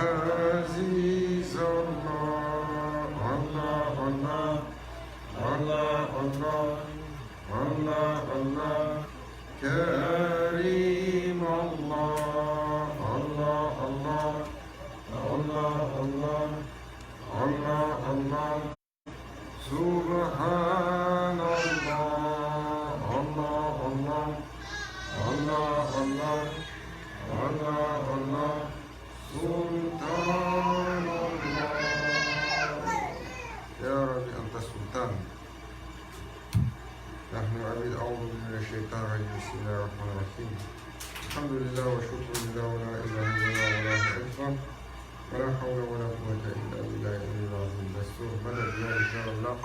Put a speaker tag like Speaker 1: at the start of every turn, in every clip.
Speaker 1: عزيز الله الله الله الله الله الله الله كريم الله الله الله الله الله الله الله سبحان الله الله الله الله الله الله الله سلطان الله يا رب أنت السلطان. نحن عبيد أعوذ من الشيطان الرجيم بسم الله الرحمن الرحيم الحمد لله وشكر لله ولا إله إلا الله ولا أكبر ولا حول ولا قوة إلا بالله العلي العظيم. دستور مدد يا رجال الله،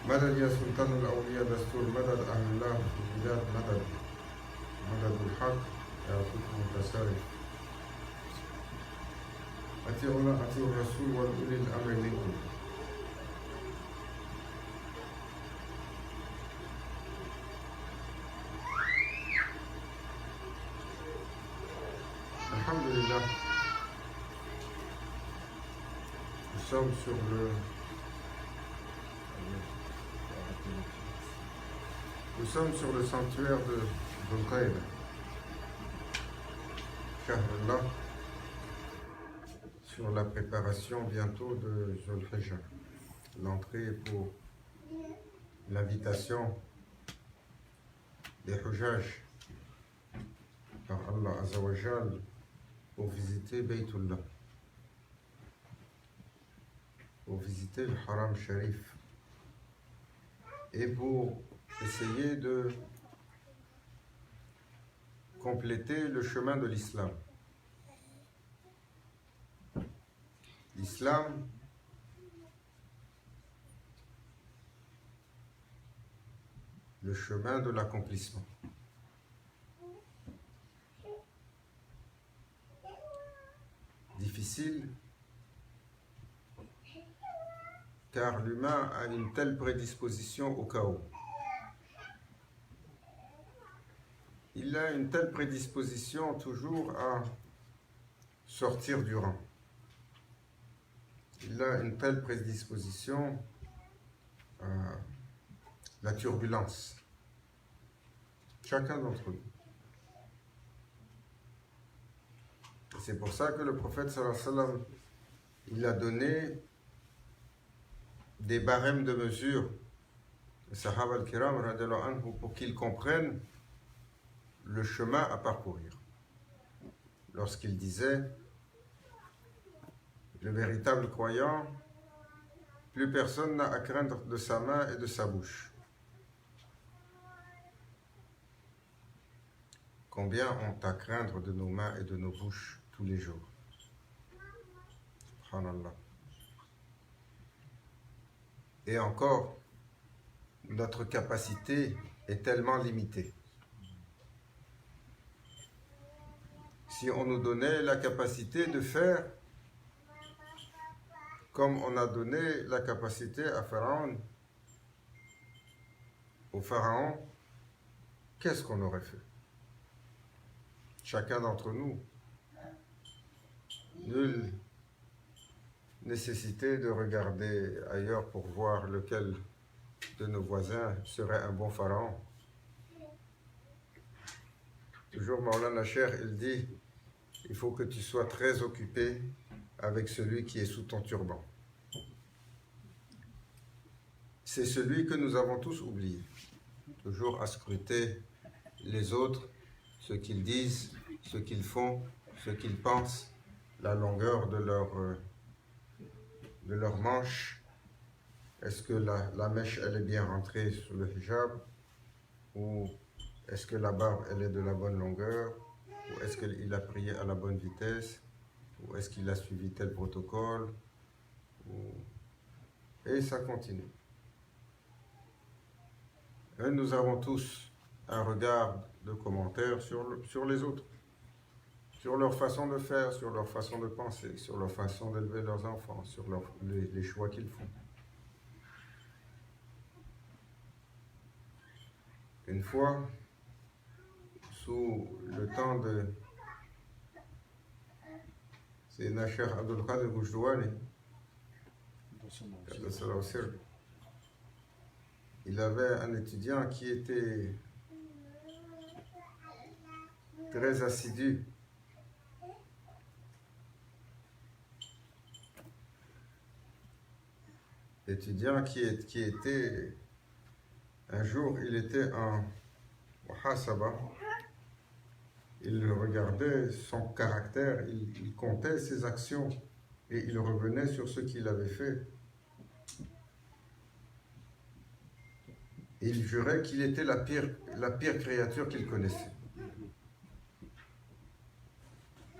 Speaker 1: مدد يا سلطان الأولياء، دستور مدد أهل الله في البلاد، مدد مدد الحق يعطيكم متسارع. أطيعوا الله أطيعوا الرسول وأولي الأمر منكم. Alhamdulillah, nous sommes sur le sanctuaire de Dhul Qaïda, Shahrullah, sur la préparation bientôt de Dhul Hijjah, l'entrée pour l'invitation des Hujjaj par Allah Azzawajal pour visiter Baytullah, pour visiter le Haram Sharif et pour essayer de compléter le chemin de l'islam. L'islam, le chemin de l'accomplissement. Difficile, car l'humain a une telle prédisposition au chaos. Il a une telle prédisposition toujours à sortir du rang. Il a une telle prédisposition à la turbulence. Chacun d'entre nous. C'est pour ça que le prophète sallallahu alayhi wa sallam, il a donné des barèmes de mesure aux Sahaba al-Kiram radiallahu anhu pour qu'ils comprennent le chemin à parcourir. Lorsqu'il disait, le véritable croyant, plus personne n'a à craindre de sa main et de sa bouche. Combien ont à craindre de nos mains et de nos bouches tous les jours. Subhanallah. Et encore, notre capacité est tellement limitée. Si on nous donnait la capacité de faire comme on a donné la capacité à Pharaon, au Pharaon, qu'est-ce qu'on aurait fait? Chacun d'entre nous, nulle nécessité de regarder ailleurs pour voir lequel de nos voisins serait un bon pharaon. Toujours Maulana Cheikh, il dit, il faut que tu sois très occupé avec celui qui est sous ton turban. C'est celui que nous avons tous oublié. Toujours à scruter les autres, ce qu'ils disent, ce qu'ils font, ce qu'ils pensent, la longueur de leur manche. Est-ce que la mèche elle est bien rentrée sur le hijab, ou est-ce que la barbe elle est de la bonne longueur, ou est-ce qu'il a prié à la bonne vitesse, ou est-ce qu'il a suivi tel protocole, et ça continue. Et nous avons tous un regard de commentaire sur les autres, sur leur façon de faire, sur leur façon de penser, sur leur façon d'élever leurs enfants, sur les choix qu'ils font. Une fois, sous le temps de c'est Nasher Abdul Qadir Goujouani, il avait un étudiant qui était très assidu. Étudiant qui était, un jour, il était en muhasaba, il regardait son caractère, il comptait ses actions et il revenait sur ce qu'il avait fait. Il jurait qu'il était la pire créature qu'il connaissait.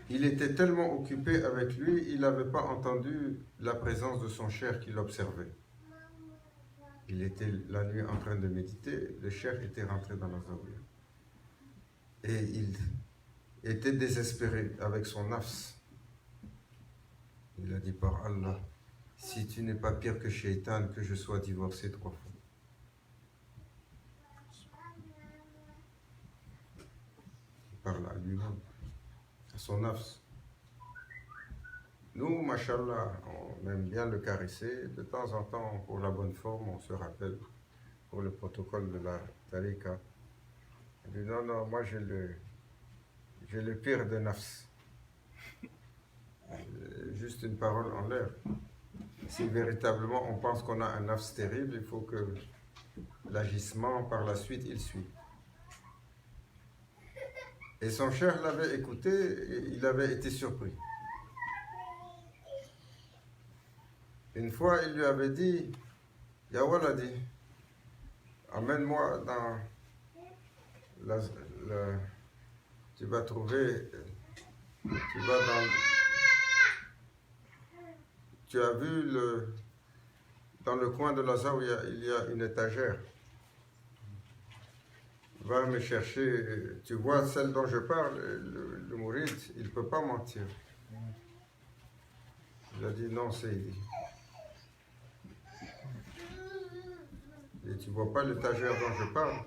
Speaker 1: Il était tellement occupé avec lui, il n'avait pas entendu la présence de son cheikh qui l'observait. Il était la nuit en train de méditer, le cheikh était rentré dans la zawiya. Et il était désespéré avec son nafs. Il a dit, par Allah, si tu n'es pas pire que Shaitan, que je sois divorcé 3 fois. Il parle à lui-même, à son nafs. Nous, mashallah, on aime bien le caresser. De temps en temps, pour la bonne forme, on se rappelle, pour le protocole de la tariqa. Il dit, non, moi j'ai le pire de nafs. Juste une parole en l'air. Si véritablement on pense qu'on a un nafs terrible, il faut que l'agissement par la suite, il suit. Et son cheikh l'avait écouté et il avait été surpris. Une fois, il lui avait dit, Ya Waladi, amène-moi dans tu vas trouver, tu as vu dans le coin de la zawiya, il y a une étagère. Va me chercher, tu vois celle dont je parle, le mourid, il ne peut pas mentir. Il a dit, non, Seydi. Et tu ne vois pas l'étagère dont je parle.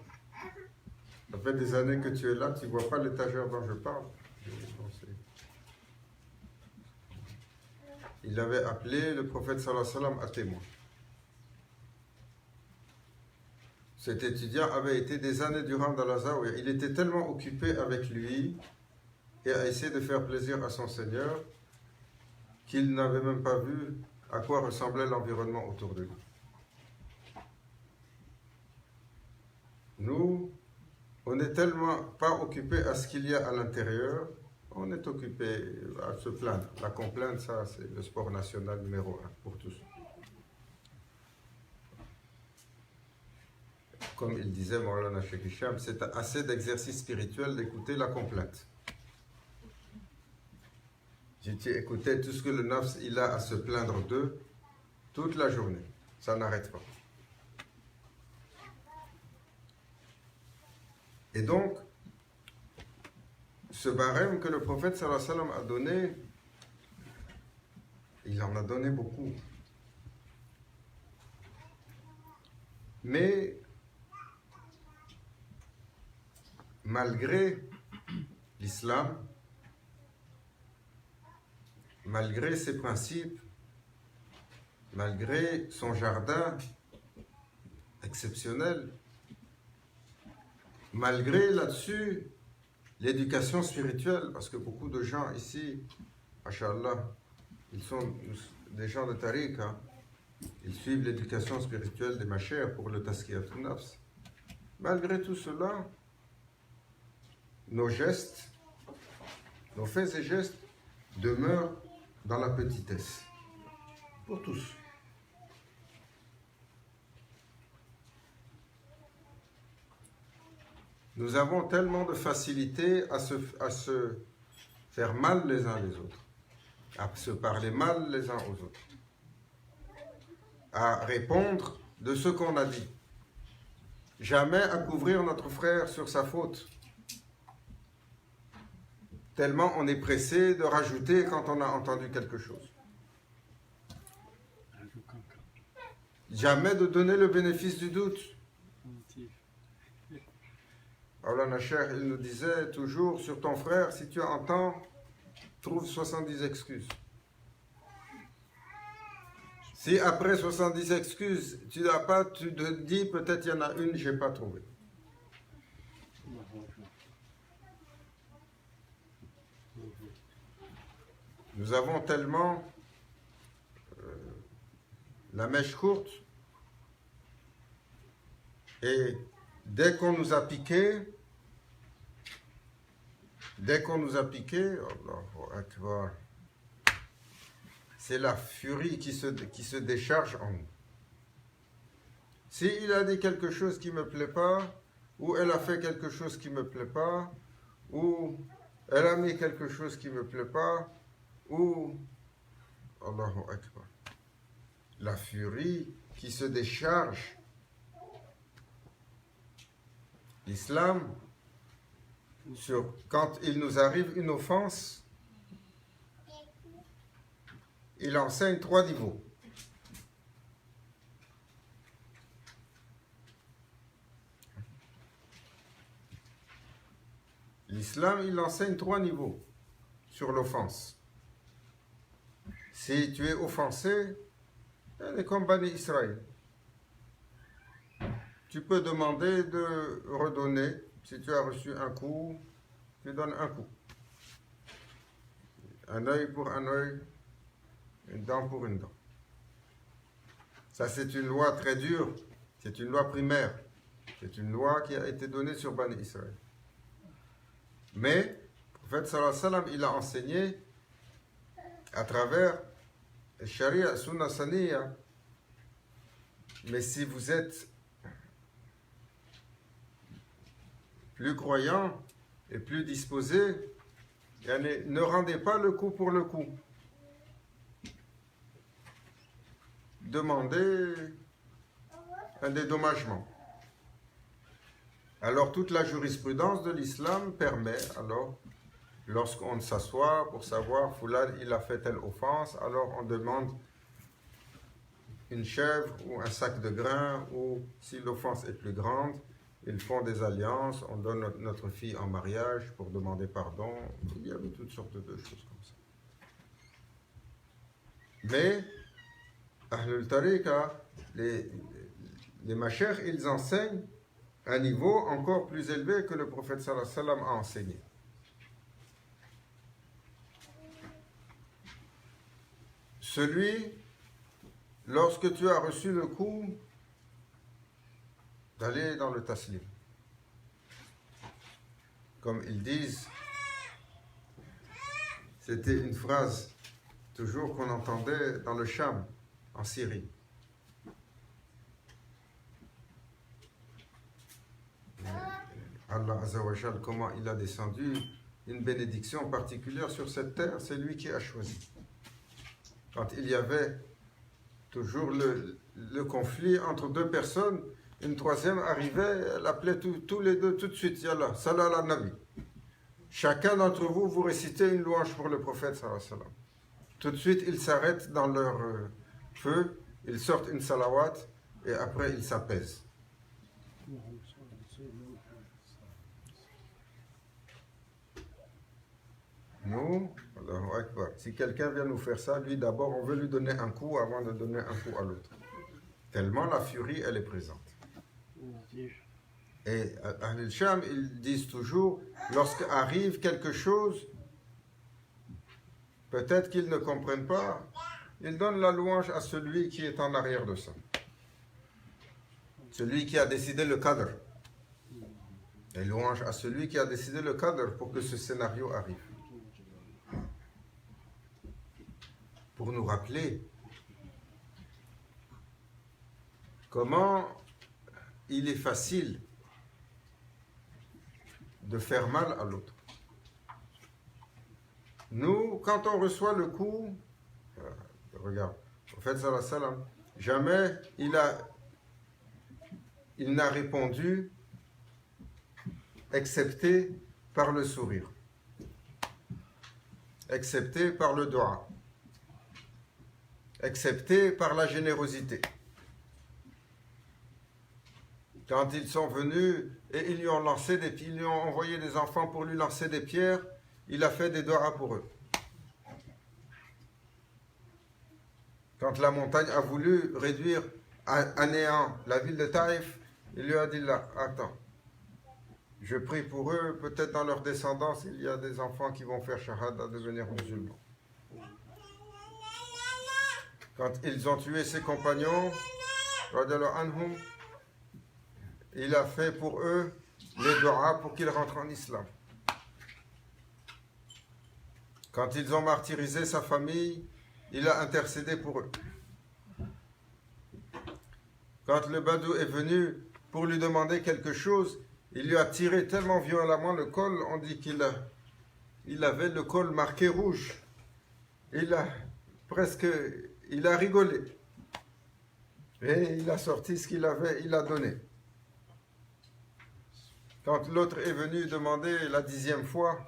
Speaker 1: Ça fait des années que tu es là, tu ne vois pas l'étagère dont je parle. Il avait appelé le prophète sallallahu alayhi wa sallam à témoin. Cet étudiant avait été des années durant dans la zawiya. Il était tellement occupé avec lui et à essayer de faire plaisir à son Seigneur qu'il n'avait même pas vu à quoi ressemblait l'environnement autour de lui. Nous, on n'est tellement pas occupé à ce qu'il y a à l'intérieur, on est occupé à se plaindre. La complainte, ça, c'est le sport national numéro 1 pour tous. Comme il disait Maulana Cheikh Hicham, c'est assez d'exercice spirituel d'écouter la complainte. J'ai écouté tout ce que le nafs il a à se plaindre d'eux toute la journée. Ça n'arrête pas. Et donc, ce barème que le prophète sallallahu alayhi wa sallam a donné, il en a donné beaucoup. Mais, malgré l'islam, malgré ses principes, malgré son jardin exceptionnel, malgré là-dessus l'éducation spirituelle, parce que beaucoup de gens ici, Masha'Allah, ils sont des gens de tariqa, ils suivent l'éducation spirituelle des machères pour le taskiyatun nafs. Malgré tout cela, nos gestes, nos faits et gestes demeurent dans la petitesse. Pour tous. Nous avons tellement de facilité à se faire mal les uns les autres, à se parler mal les uns aux autres, à répondre de ce qu'on a dit. Jamais à couvrir notre frère sur sa faute. Tellement on est pressé de rajouter quand on a entendu quelque chose. Jamais de donner le bénéfice du doute. Maulana Cheikh, il nous disait toujours sur ton frère, si tu entends trouve 70 excuses. Si après 70 excuses, tu n'as pas, tu te dis peut-être il y en a une que je n'ai pas trouvée. Nous avons tellement la mèche courte et dès qu'on nous a piqué, Allahu Akbar, c'est la furie qui se décharge en nous. S'il a dit quelque chose qui ne me plaît pas, ou elle a fait quelque chose qui ne me plaît pas, ou elle a mis quelque chose qui ne me plaît pas, ou Allahu Akbar, la furie qui se décharge. L'islam, quand il nous arrive une offense, il enseigne 3 niveaux. L'islam, il enseigne 3 niveaux sur l'offense. Si tu es offensé, elle est comme Bani Israël. Tu peux demander de redonner. Si tu as reçu un coup, tu donnes un coup. Un œil pour un œil, une dent pour une dent. Ça, c'est une loi très dure. C'est une loi primaire. C'est une loi qui a été donnée sur Bani Israël. Mais, le prophète sallallahu alayhi wa sallam, il a enseigné à travers le Sharia, Sunna Saniya. Mais si vous êtes plus croyant et plus disposé, ne rendez pas le coup pour le coup. Demandez un dédommagement. Alors toute la jurisprudence de l'islam permet, alors, lorsqu'on s'assoit pour savoir, Foulad, il a fait telle offense, alors on demande une chèvre ou un sac de grains, ou si l'offense est plus grande, ils font des alliances, on donne notre fille en mariage pour demander pardon. Il y avait toutes sortes de choses comme ça. Mais, Ahlul Tariqa, les mashayikh, ils enseignent un niveau encore plus élevé que le prophète sallallahu alayhi wa sallam a enseigné. Celui, lorsque tu as reçu le coup, d'aller dans le taslim. Comme ils disent, c'était une phrase toujours qu'on entendait dans le Cham, en Syrie. Allah Azza wa Jal, comment il a descendu une bénédiction particulière sur cette terre, c'est lui qui a choisi. Quand il y avait toujours le conflit entre 2 personnes, une troisième arrivait, elle appelait tous les 2 tout de suite, Yallah, salat ala nabi. Chacun d'entre vous, vous récitez une louange pour le prophète, sallallahu alayhi wa sallam. Tout de suite, ils s'arrêtent dans leur feu, ils sortent une salawat, et après ils s'apaisent. Nous, Allahu Akbar, si quelqu'un vient nous faire ça, lui d'abord, on veut lui donner un coup avant de donner un coup à l'autre. Tellement la furie, elle est présente. Et Ahl Sham, ils disent toujours, lorsqu'arrive quelque chose, peut-être qu'ils ne comprennent pas, ils donnent la louange à celui qui est en arrière de ça. Celui qui a décidé le cadre. Et louange à celui qui a décidé le cadre pour que ce scénario arrive. Pour nous rappeler comment il est facile de faire mal à l'autre. Nous, quand on reçoit le coup, regarde, le prophète sallallahu alayhi wa sallam, jamais il n'a répondu excepté par le sourire, excepté par le dua, excepté par la générosité. Quand ils sont venus et ils lui ont envoyé des enfants pour lui lancer des pierres, il a fait des doigts pour eux. Quand la montagne a voulu réduire à néant la ville de Taïf, il lui a dit là, attends, je prie pour eux, peut-être dans leur descendance, il y a des enfants qui vont faire shahada, devenir musulmans. Quand ils ont tué ses compagnons, anhum, il a fait pour eux les doigts pour qu'ils rentrent en islam. Quand ils ont martyrisé sa famille, il a intercédé pour eux. Quand le Badou est venu pour lui demander quelque chose, il lui a tiré tellement violemment le col, on dit qu'il avait le col marqué rouge. Il a rigolé. Et il a sorti ce qu'il avait, il a donné. Quand l'autre est venu demander la 10e fois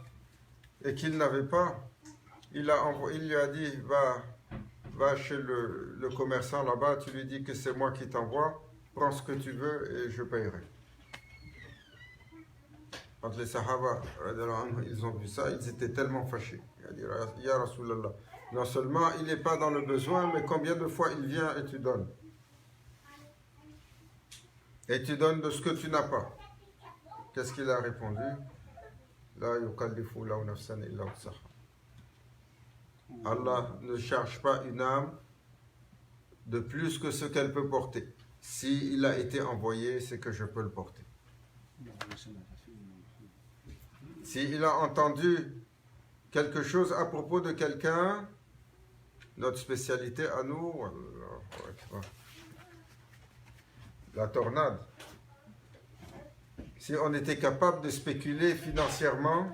Speaker 1: et qu'il n'avait pas, il lui a dit, va chez le commerçant là-bas, tu lui dis que c'est moi qui t'envoie, prends ce que tu veux et je paierai. Quand les Sahaba, ils ont vu ça, ils étaient tellement fâchés. Il a dit, Ya Rasulallah, non seulement il n'est pas dans le besoin, mais combien de fois il vient et tu donnes? Et tu donnes de ce que tu n'as pas. Qu'est-ce qu'il a répondu? La yukallifu lahu nafsan illa wus'aha. Allah ne charge pas une âme de plus que ce qu'elle peut porter. S'il a été envoyé, c'est que je peux le porter. S'il a entendu quelque chose à propos de quelqu'un, notre spécialité à nous, la tornade. Si on était capable de spéculer financièrement,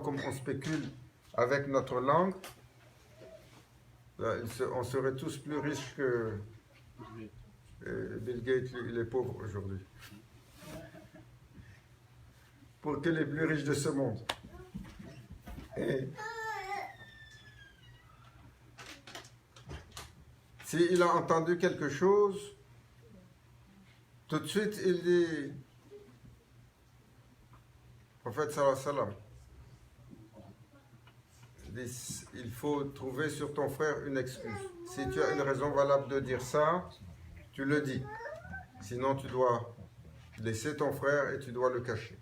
Speaker 1: comme on spécule avec notre langue, là, on serait tous plus riches que Bill Gates, il est pauvre aujourd'hui. Pour que les plus riches de ce monde. Et s'il a entendu quelque chose, tout de suite il dit, prophète sallallahu alayhi wa sallam, il faut trouver sur ton frère une excuse. Si tu as une raison valable de dire ça, tu le dis. Sinon, tu dois laisser ton frère et tu dois le cacher.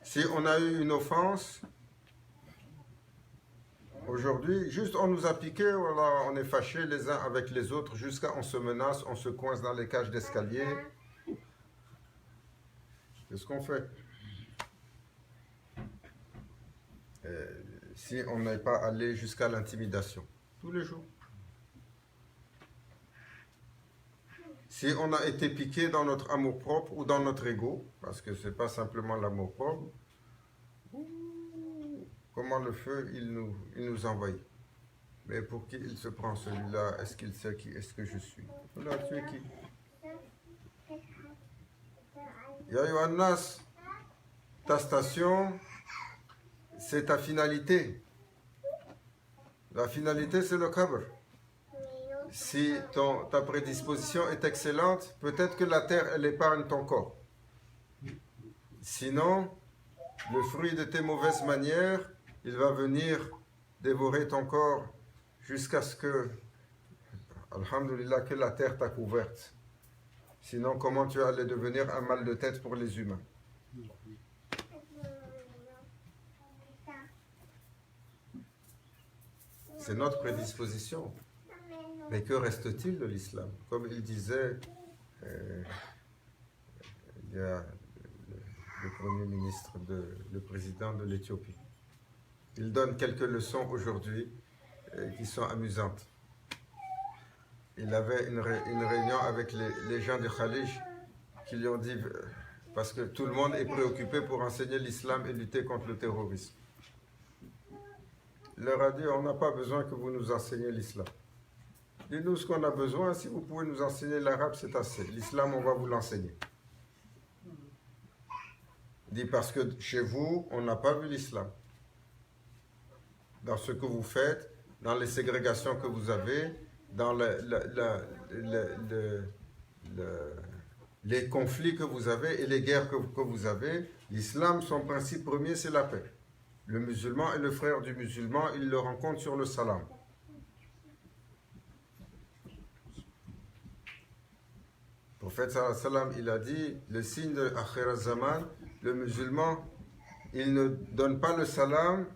Speaker 1: Si on a eu une offense, aujourd'hui, juste on nous a piqué, voilà, on est fâchés les uns avec les autres, jusqu'à on se menace, on se coince dans les cages d'escalier. Qu'est-ce qu'on fait? Si on n'est pas allé jusqu'à l'intimidation, tous les jours. Si on a été piqué dans notre amour-propre ou dans notre ego, parce que ce n'est pas simplement l'amour-propre, comment le feu, il nous envahit. Mais pour qui il se prend celui-là? Est-ce qu'il sait qui est-ce que je suis? Là, tu es qui? Ya Yohannas, ta station, c'est ta finalité. La finalité, c'est le qabr. Si ta prédisposition est excellente, peut-être que la terre, elle épargne ton corps. Sinon, le fruit de tes mauvaises manières, il va venir dévorer ton corps jusqu'à ce que, alhamdulillah, que la terre t'a couverte. Sinon, comment tu allais devenir un mal de tête pour les humains? C'est notre prédisposition. Mais que reste-t-il de l'islam? Comme il disait, il y a le Premier ministre, le président de l'Éthiopie. Il donne quelques leçons aujourd'hui qui sont amusantes. Il avait une réunion avec les gens de Khalij qui lui ont dit, parce que tout le monde est préoccupé pour enseigner l'islam et lutter contre le terrorisme. Il leur a dit, on n'a pas besoin que vous nous enseigniez l'islam. Dites-nous ce qu'on a besoin, si vous pouvez nous enseigner l'arabe, c'est assez. L'islam, on va vous l'enseigner. Il dit, parce que chez vous, on n'a pas vu l'islam. Dans ce que vous faites, dans les ségrégations que vous avez, dans les conflits que vous avez et les guerres que vous avez, l'islam, son principe premier, c'est la paix. Le musulman et le frère du musulman, il le rencontre sur le salam. Le prophète sallallahu alayhi wa sallam, il a dit, le signe de Akhir al-Zaman, le musulman, il ne donne pas le salam,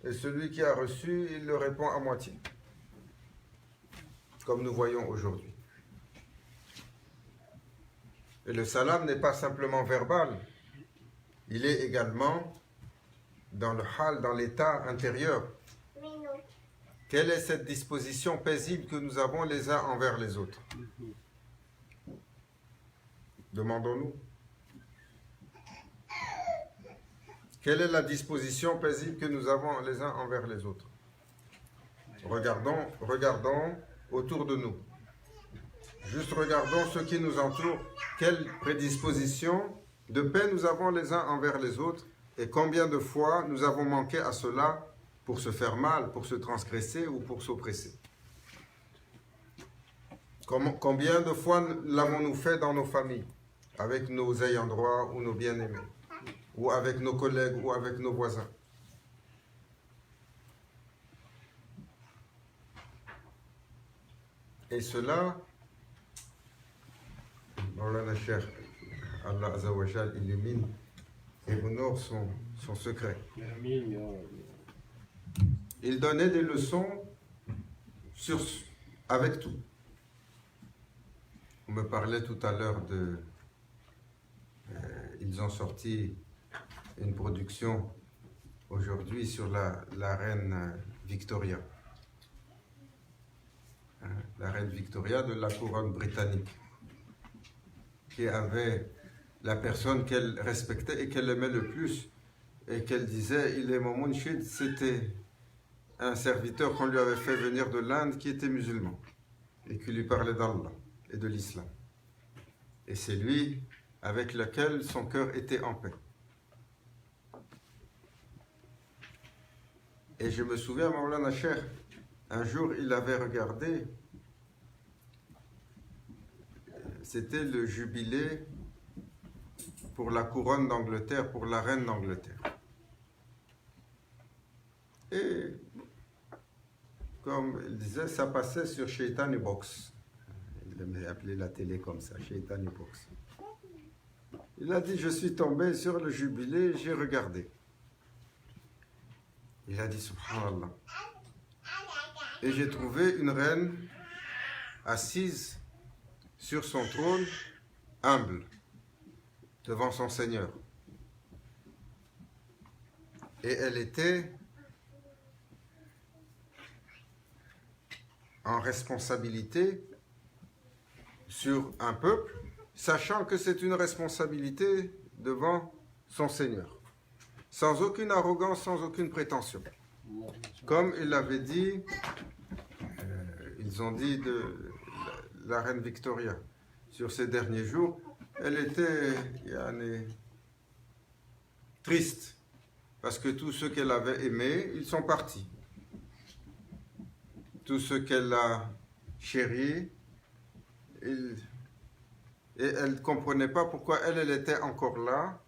Speaker 1: et celui qui a reçu, il le répond à moitié. Comme nous voyons aujourd'hui. Et le salam n'est pas simplement verbal, il est également dans le hal, dans l'état intérieur. Quelle est cette disposition paisible que nous avons les uns envers les autres? Demandons-nous. Quelle est la disposition paisible que nous avons les uns envers les autres? Regardons autour de nous. Juste regardons ce qui nous entoure. Quelle prédisposition de paix nous avons les uns envers les autres et combien de fois nous avons manqué à cela pour se faire mal, pour se transgresser ou pour s'oppresser. Combien de fois l'avons-nous fait dans nos familles, avec nos ayants droit ou nos bien-aimés, ou avec nos collègues ou avec nos voisins? Et cela, Maulana Cheikh, Allah Azza wa Jal illumine et honore son secret. Il donnait des leçons avec tout. On me parlait tout à l'heure ils ont sorti une production aujourd'hui sur la reine Victoria. La reine Victoria de la couronne britannique, qui avait la personne qu'elle respectait et qu'elle aimait le plus, et qu'elle disait, il est mon mounchid, c'était un serviteur qu'on lui avait fait venir de l'Inde qui était musulman, et qui lui parlait d'Allah et de l'islam. Et c'est lui avec lequel son cœur était en paix. Et je me souviens, Maulana Cheikh, un jour, il avait regardé, c'était le jubilé pour la couronne d'Angleterre, pour la reine d'Angleterre. Et comme il disait, ça passait sur Shaitani Box. Il aimait appeler la télé comme ça, Shaitani Box. Il a dit, je suis tombé sur le jubilé, j'ai regardé. Il a dit, subhanallah. Et j'ai trouvé une reine assise sur son trône, humble, devant son Seigneur. Et elle était en responsabilité sur un peuple, sachant que c'est une responsabilité devant son Seigneur, sans aucune arrogance, sans aucune prétention. Comme il l'avait dit, ils ont dit de la reine Victoria, sur ces derniers jours, elle était triste, parce que tous ceux qu'elle avait aimés, ils sont partis. Tous ceux qu'elle a chéris, et elle ne comprenait pas pourquoi elle était encore là,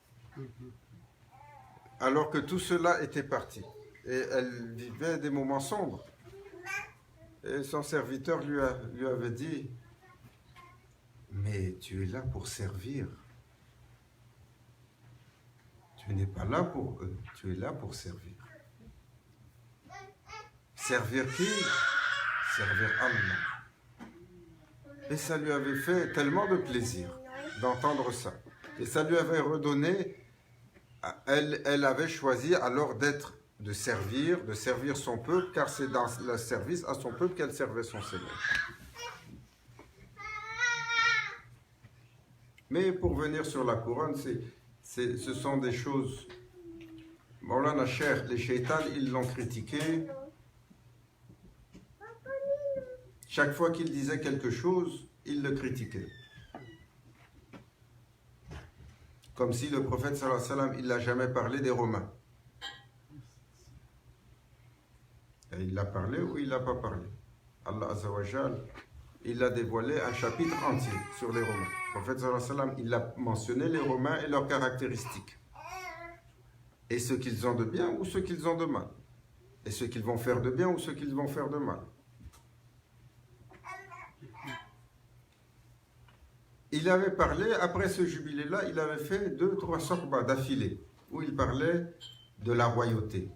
Speaker 1: alors que tout cela était parti. Et elle vivait des moments sombres. Et son serviteur lui avait dit, mais tu es là pour servir. Tu n'es pas là pour eux, tu es là pour servir. Servir qui? Servir Allah. Et ça lui avait fait tellement de plaisir d'entendre ça. Et ça lui avait redonné, elle avait choisi alors de servir son peuple, car c'est dans le service à son peuple qu'elle servait son Seigneur. Mais pour venir sur la couronne, ce sont des choses... Maulana Cheikh, les shaitans, ils l'ont critiqué. Chaque fois qu'il disait quelque chose, il le critiquait. Comme si le prophète sallallahu alayhi wa sallam, il n'a jamais parlé des Romains. Et il a parlé ou il n'a pas parlé. Allah Azza wa Jal, il a dévoilé un chapitre entier sur les Romains. Le prophète sallallahu alayhi wa sallam, il a mentionné les Romains et leurs caractéristiques. et ce qu'ils ont de bien ou ce qu'ils ont de mal, et ce qu'ils vont faire de bien ou ce qu'ils vont faire de mal. Il avait parlé, après ce jubilé-là, il avait fait 2-3 sorbas d'affilée, où il parlait de la royauté,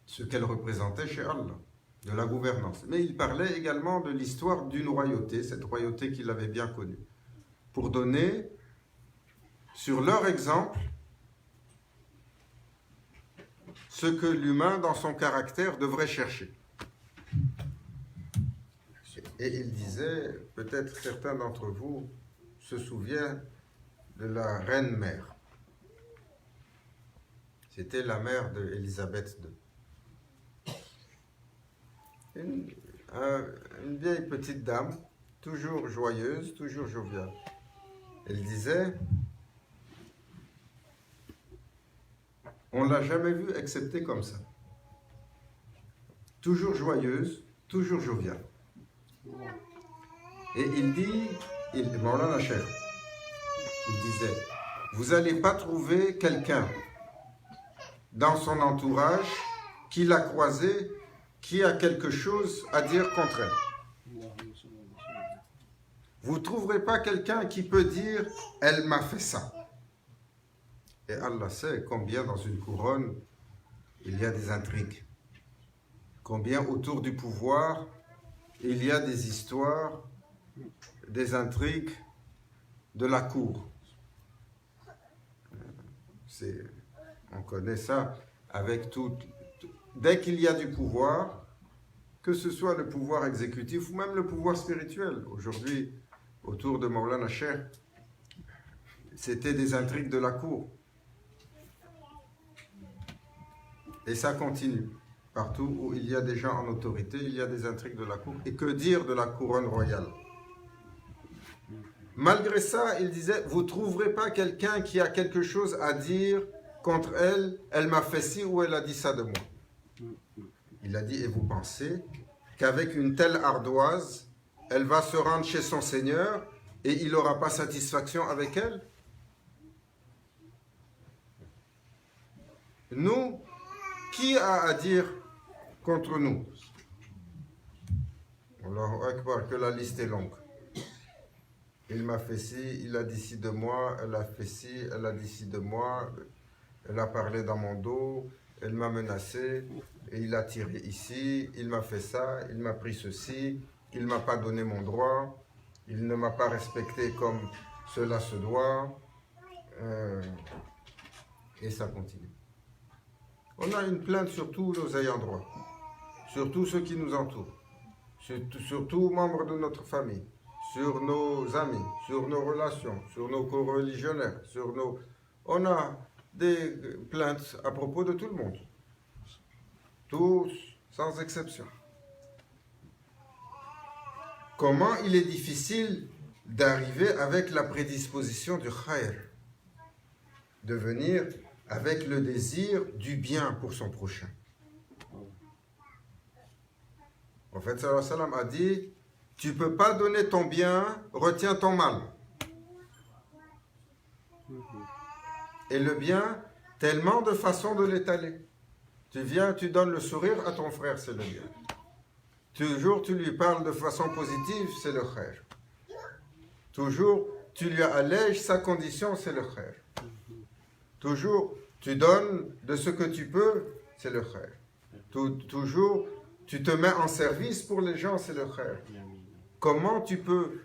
Speaker 1: ce qu'elle représentait chez Allah, de la gouvernance. Mais il parlait également de l'histoire d'une royauté, cette royauté qu'il avait bien connue, pour donner, sur leur exemple, ce que l'humain, dans son caractère, devrait chercher. Et il disait, peut-être certains d'entre vous se souviennent de la reine-mère. C'était la mère d'Élisabeth II. Une vieille petite dame, toujours joyeuse, toujours joviale. Elle disait, on ne l'a jamais vue excepté comme ça. Toujours joyeuse, toujours joviale. Et il dit, Maulana Cheikh, il disait, vous n'allez pas trouver quelqu'un dans son entourage qui l'a croisé, qui a quelque chose à dire contre elle. Vous ne trouverez pas quelqu'un qui peut dire, elle m'a fait ça. Et Allah sait combien dans une couronne, il y a des intrigues. Combien autour du pouvoir, il y a des histoires, des intrigues de la cour. On connaît ça avec tout. Dès qu'il y a du pouvoir, que ce soit le pouvoir exécutif ou même le pouvoir spirituel. Aujourd'hui, autour de Maulana Cheikh, c'était des intrigues de la cour. Et ça continue. Partout où il y a des gens en autorité, il y a des intrigues de la cour. Et que dire de la couronne royale? Malgré ça, il disait, vous ne trouverez pas quelqu'un qui a quelque chose à dire contre elle, elle m'a fait ci ou elle a dit ça de moi. Il a dit, et vous pensez qu'avec une telle ardoise, elle va se rendre chez son Seigneur et il n'aura pas satisfaction avec elle? Nous, qui a à dire contre nous? Allahu Akbar, que la liste est longue. Il m'a fait ci, il a dit ci de moi, elle a fait ci, elle a dit ci de moi, elle a parlé dans mon dos, elle m'a menacé, et il a tiré ici, il m'a fait ça, il m'a pris ceci, il ne m'a pas donné mon droit, il ne m'a pas respecté comme cela se doit, et ça continue. On a une plainte sur tous nos ayants droit, sur tous ceux qui nous entourent, sur tous membres de notre famille, sur nos amis, sur nos relations, sur nos co-religionnaires, On a des plaintes à propos de tout le monde. Tous, sans exception. Comment il est difficile d'arriver avec la prédisposition du khair, de venir avec le désir du bien pour son prochain. Le prophète sallallahu alayhi wa sallam a dit, tu ne peux pas donner ton bien, retiens ton mal. Et le bien, tellement de façons de l'étaler. Tu viens, tu donnes le sourire à ton frère, c'est le bien. Toujours, tu lui parles de façon positive, c'est le khair. Toujours, tu lui allèges sa condition, c'est le khair. Toujours, tu donnes de ce que tu peux, c'est le khair. Toujours, tu te mets en service pour les gens, c'est le khair. Comment tu peux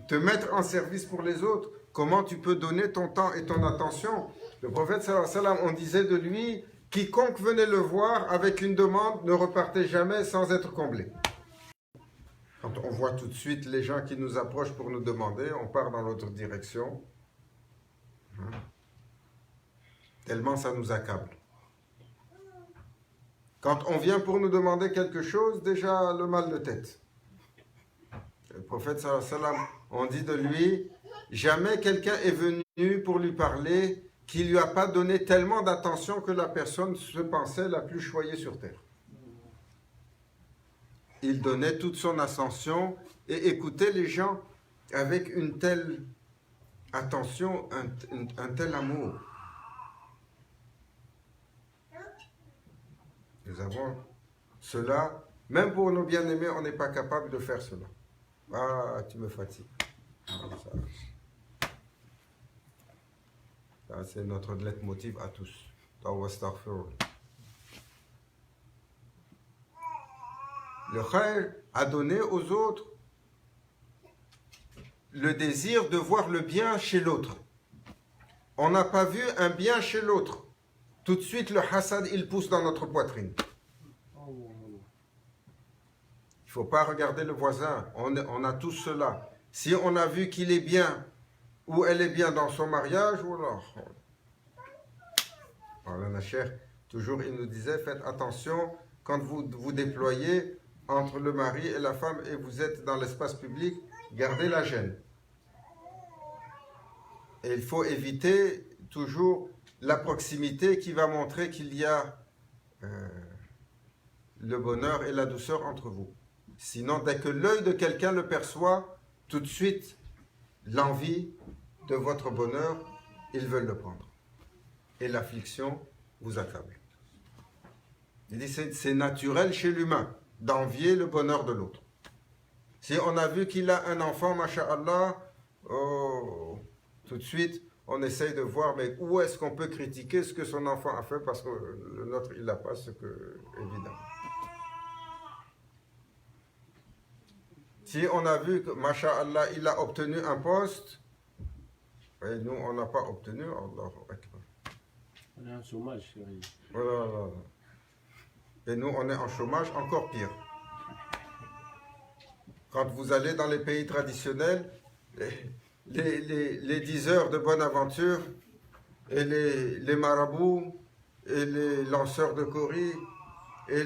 Speaker 1: te mettre en service pour les autres? Comment tu peux donner ton temps et ton attention? Le prophète sallallahu alayhi wa sallam, on disait de lui, quiconque venait le voir avec une demande ne repartait jamais sans être comblé. Quand on voit tout de suite les gens qui nous approchent pour nous demander, on part dans l'autre direction. Tellement ça nous accable. Quand on vient pour nous demander quelque chose, déjà le mal de tête. Le prophète sallallahu alayhi wa sallam, on dit de lui, jamais quelqu'un est venu pour lui parler qui ne lui a pas donné tellement d'attention que la personne se pensait la plus choyée sur terre. Il donnait toute son attention et écoutait les gens avec une telle attention, un tel amour. Nous avons cela. Même pour nos bien-aimés, on n'est pas capable de faire cela. Ah, tu me fatigues. Ça, c'est notre leitmotiv à tous. Le khayr a donné aux autres le désir de voir le bien chez l'autre. On n'a pas vu un bien chez l'autre. Tout de suite, le hasad, il pousse dans notre poitrine. Il ne faut pas regarder le voisin. On a tous cela. Si on a vu qu'il est bien ou elle est bien dans son mariage, ou alors... Alors, la chère, toujours, il nous disait, faites attention quand vous vous déployez entre le mari et la femme et vous êtes dans l'espace public, gardez la gêne. Et il faut éviter toujours la proximité qui va montrer qu'il y a le bonheur et la douceur entre vous. Sinon, dès que l'œil de quelqu'un le perçoit, tout de suite, l'envie de votre bonheur, ils veulent le prendre. Et l'affliction vous accable. Il dit c'est naturel chez l'humain d'envier le bonheur de l'autre. Si on a vu qu'il a un enfant, masha'Allah, oh, tout de suite, on essaye de voir, mais où est-ce qu'on peut critiquer ce que son enfant a fait parce que le nôtre, il n'a pas ce que, évidemment. Si on a vu que, masha'Allah, il a obtenu un poste, et nous, on n'a pas obtenu, Allahu Akbar.
Speaker 2: On est en chômage.
Speaker 1: Voilà. Et nous, on est en chômage encore pire. Quand vous allez dans les pays traditionnels, les 10 heures de bonne aventure et les marabouts et les lanceurs de coris et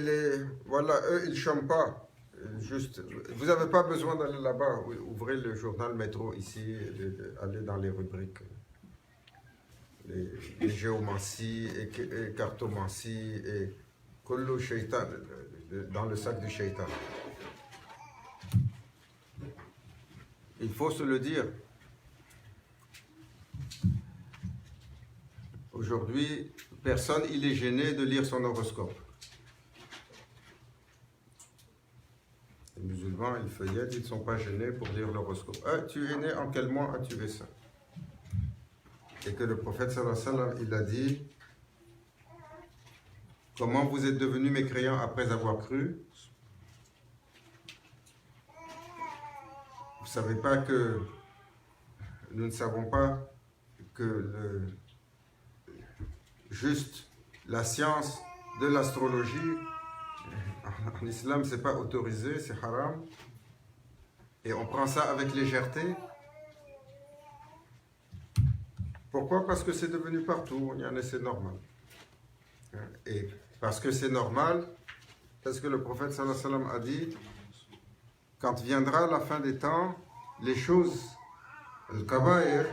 Speaker 1: voilà, eux, ils ne chôment pas. Juste, vous n'avez pas besoin d'aller là-bas. Ouvrez le journal Métro ici, allez dans les rubriques. Les géomancies et cartomancies et kullu shaitan, dans le sac du shaitan. Il faut se le dire. Aujourd'hui, personne il est gêné de lire son horoscope. Les musulmans, ils feuillettent, ils ne sont pas gênés pour lire l'horoscope. Ah, tu es né en quel mois? Ah, tu es ça. Et que le prophète sallallahu alayhi wa sallam, il a dit, comment vous êtes devenus mécréants après avoir cru? Vous ne savez pas que nous ne savons pas que juste la science de l'astrologie en islam c'est pas autorisé, c'est haram et on prend ça avec légèreté. Pourquoi? Parce que c'est devenu partout, c'est normal. Et parce que c'est normal, parce que le prophète sallallahu alayhi wa sallam a dit, quand viendra la fin des temps, les choses, le kabaïr,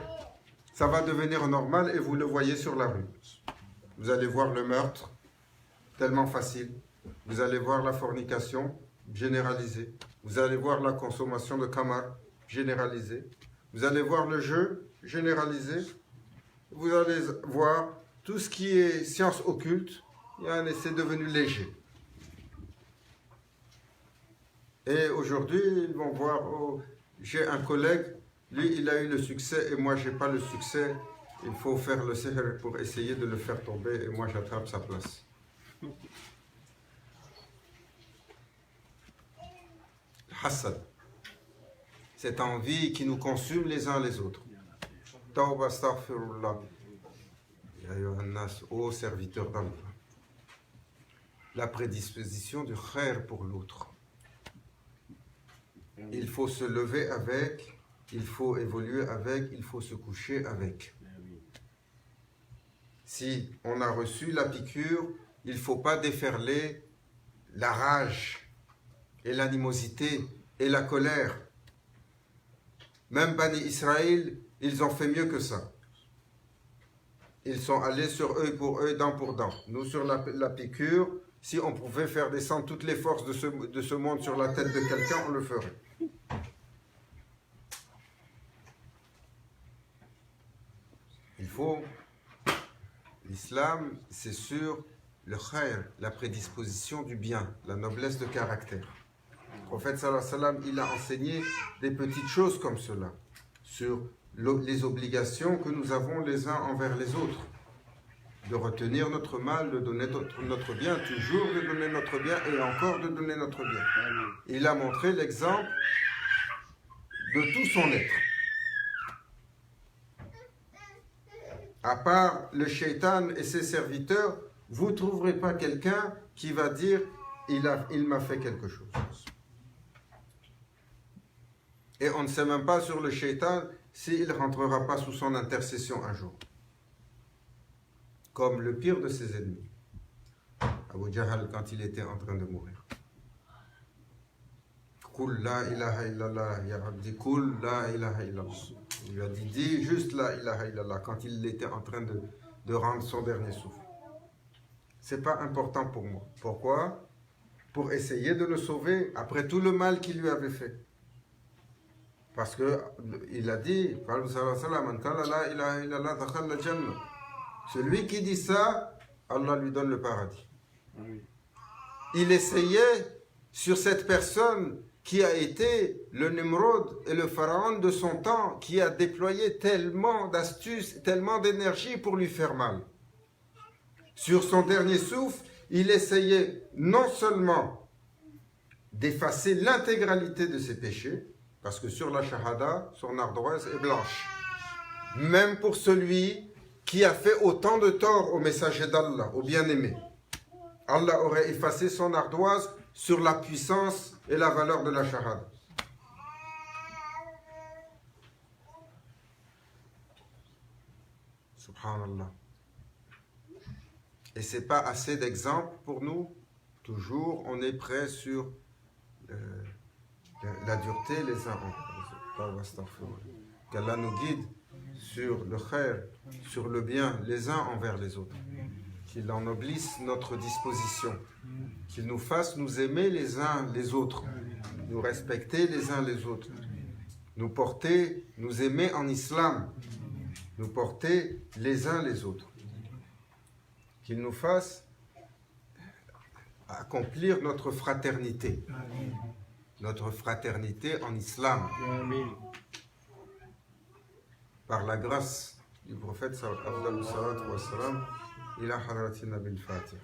Speaker 1: ça va devenir normal et vous le voyez sur la rue. Vous allez voir le meurtre, tellement facile. Vous allez voir la fornication, généralisée. Vous allez voir la consommation de khamar, généralisée. Vous allez voir le jeu, généralisé. Vous allez voir tout ce qui est science occulte, c'est devenu léger. Et aujourd'hui, ils vont voir, oh, j'ai un collègue, lui, il a eu le succès et moi, je n'ai pas le succès. Il faut faire le sihr pour essayer de le faire tomber et moi, j'attrape sa place. Hassad. Cette envie qui nous consume les uns les autres. Tawba astaghfirullah. Ya ayyuhan nas, ô serviteur d'Allah. La prédisposition du khair pour l'autre. Il faut se lever avec, il faut évoluer avec, il faut se coucher avec. Si on a reçu la piqûre, il ne faut pas déferler la rage et l'animosité et la colère. Même Bani Israël, ils ont fait mieux que ça. Ils sont allés sur œil pour œil, dent pour dent. Nous, sur la piqûre, si on pouvait faire descendre toutes les forces de ce monde sur la tête de quelqu'un, on le ferait. Il faut... L'islam, c'est sûr, le khair, la prédisposition du bien, la noblesse de caractère. Le prophète sallallahu alayhi wa sallam, il a enseigné des petites choses comme cela, sur les obligations que nous avons les uns envers les autres. De retenir notre mal, de donner notre bien, toujours de donner notre bien et encore de donner notre bien. Il a montré l'exemple de tout son être. À part le shaitan et ses serviteurs, vous ne trouverez pas quelqu'un qui va dire « il m'a fait quelque chose ». Et on ne sait même pas sur le shaitan s'il ne rentrera pas sous son intercession un jour. Comme le pire de ses ennemis. Abu Jahl, quand il était en train de mourir. Kul la ilaha illallah, ya abdi, kul la ilaha illallah. Il lui a dit, dis juste la ilaha illallah, quand il était en train de rendre son dernier souffle. C'est pas important pour moi. Pourquoi? Pour essayer de le sauver après tout le mal qu'il lui avait fait. Parce que il a dit, celui qui dit ça, Allah lui donne le paradis. Il essayait sur cette personne qui a été le Nimrod et le pharaon de son temps, qui a déployé tellement d'astuces, tellement d'énergie pour lui faire mal. Sur son dernier souffle, il essayait non seulement d'effacer l'intégralité de ses péchés, parce que sur la shahada, son ardoise est blanche. Même pour celui qui a fait autant de tort au messager d'Allah, au bien-aimé. Allah aurait effacé son ardoise sur la puissance et la valeur de la shahada. Subhanallah. Et ce n'est pas assez d'exemples pour nous. Toujours, on est prêt sur la dureté les uns envers les autres. Qu'Allah nous guide sur le khair, sur le bien les uns envers les autres. Qu'il ennoblisse notre disposition. Qu'il nous fasse nous aimer les uns les autres. Nous respecter les uns les autres. Nous porter, nous aimer en islam. Nous porter les uns les autres. Qu'il nous fasse accomplir notre fraternité. Notre fraternité en islam. Par la grâce du prophète sallallahu alayhi wa sallam, ila haratina bil Fatiha.